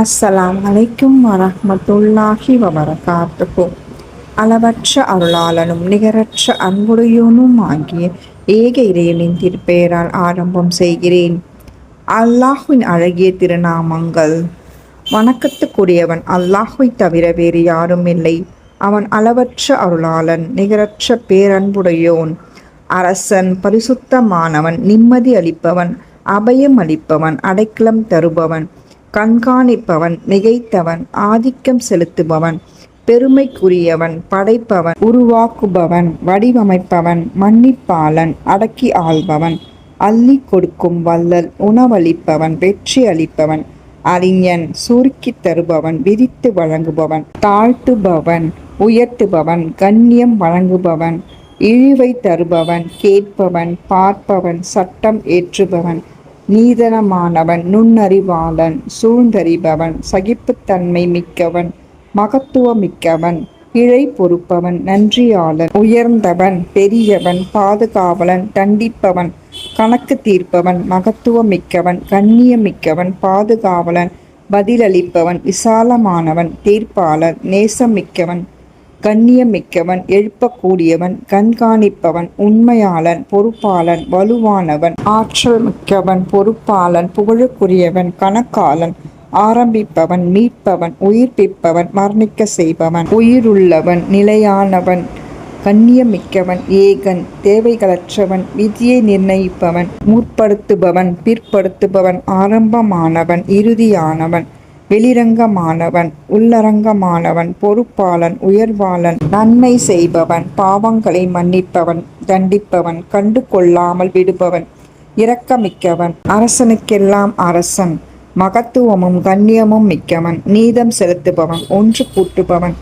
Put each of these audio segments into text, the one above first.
அஸ்ஸலாம் அலைக்கும் வரஹ்மத்துல்லாஹி வபரகாத்துஹு. அளவற்ற அருளாளனும் நிகரற்ற அன்புடையோனும் ஆகிய ஏக இறைவனின் திருப்பெயரால் ஆரம்பம் செய்கிறேன். அல்லாஹ்வின் அழகிய திருநாமங்கள். வணக்கத்துக்குரியவன் அல்லாஹ்வை தவிர வேறு யாரும் இல்லை. அவன் அளவற்ற அருளாளன், நிகரற்ற பேரன்புடையோன், அரசன், பரிசுத்தமானவன், நிம்மதி அளிப்பவன், அபயம் அளிப்பவன், அடைக்கலம் தருபவன், கண்காணிப்பவன், மிகைத்தவன், ஆதிக்கம் செலுத்துபவன், பெருமைக்குரியவன், படைப்பவன், உருவாக்குபவன், வடிவமைப்பவன், மன்னிப்பாளன், அடக்கி ஆள்பவன், அள்ளி கொடுக்கும் வள்ளல், உணவளிப்பவன், வெற்றி அளிப்பவன், அறிஞன், சுருக்கி தருபவன், விரித்து வழங்குபவன், தாழ்த்துபவன், உயர்த்துபவன், கண்ணியம் வழங்குபவன், இழிவை தருபவன், கேட்பவன், பார்ப்பவன், சட்டம் ஏற்றுபவன், நீதனமானவன், நுண்ணறிவாளன், சூழ்ந்தறிபவன், சகிப்புத்தன்மை மிக்கவன், மகத்துவமிக்கவன், பிழை பொறுப்பவன், நன்றியாளன், உயர்ந்தவன், பெரியவன், பாதுகாவலன், தண்டிப்பவன், கணக்கு தீர்ப்பவன், மகத்துவமிக்கவன், கண்ணியமிக்கவன், பாதுகாவலன், பதிலளிப்பவன், விசாலமானவன், தீர்ப்பாளர், நேசமிக்கவன், கண்ணியமிக்கவன், எழுப்பக்கூடியவன், கண்காணிப்பவன், உண்மையாளன், பொறுப்பாளன், வலுவானவன், ஆற்றல் மிக்கவன், பொறுப்பாளன், புகழுக்குரியவன், கணக்காளன், ஆரம்பிப்பவன், மீட்பவன், உயிர்ப்பிப்பவன், மரணிக்க செய்பவன், உயிருள்ளவன், நிலையானவன், கண்ணியமிக்கவன், ஏகன், தேவைகளற்றவன், விதியை நிர்ணயிப்பவன், முற்படுத்துபவன், பிற்படுத்துபவன், ஆரம்பமானவன், இறுதியானவன், வெளிரங்கமானவன், உள்ளரங்கமானவன், பொறுப்பாளன், உயர்வாளன், நன்மை செய்பவன், பாவங்களை மன்னிப்பவன், தண்டிப்பவன், கண்டு கொள்ளாமல் விடுபவன், இரக்கமிக்கவன், அரசனுக்கெல்லாம் அரசன், மகத்துவமும் கண்ணியமும் மிக்கவன், நீதம் செலுத்துபவன், ஒன்று கூட்டுபவன்,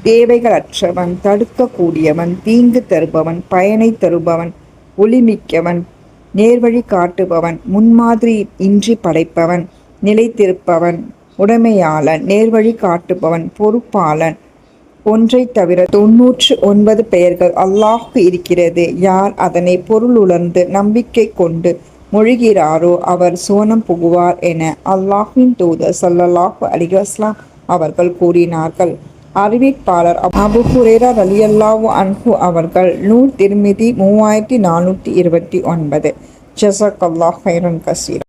தேவைகளற்றவன், தடுக்கக்கூடியவன், தீங்கு தருபவன், பயனை தருபவன், ஒளிமிக்கவன், நேர்வழி காட்டுபவன், முன்மாதிரி இன்றி படைப்பவன், நிலைத்திருப்பவன், உடைமையாளன், நேர்வழி காட்டுபவன், பொறுப்பாளன். ஒன்றை தவிர 99 பெயர்கள் அல்லாஹ்வுக்கு இருக்கிறது. யார் அதனை பொருள் உணர்ந்து நம்பிக்கை கொண்டு மொழிகிறாரோ அவர் சுவனம் புகுவார் என அல்லாஹ்வின் தூதர் ஸல்லல்லாஹு அலைஹி வஸல்லம் அவர்கள் கூறினார்கள். அறிவிப்பாளர் அபூ ஹுரைரா ரலியல்லாஹு அன்ஹு அவர்கள். நூல் திர்மிதி 3429. ஜஸாக்கல்லாஹு கைரன் கஸீரா.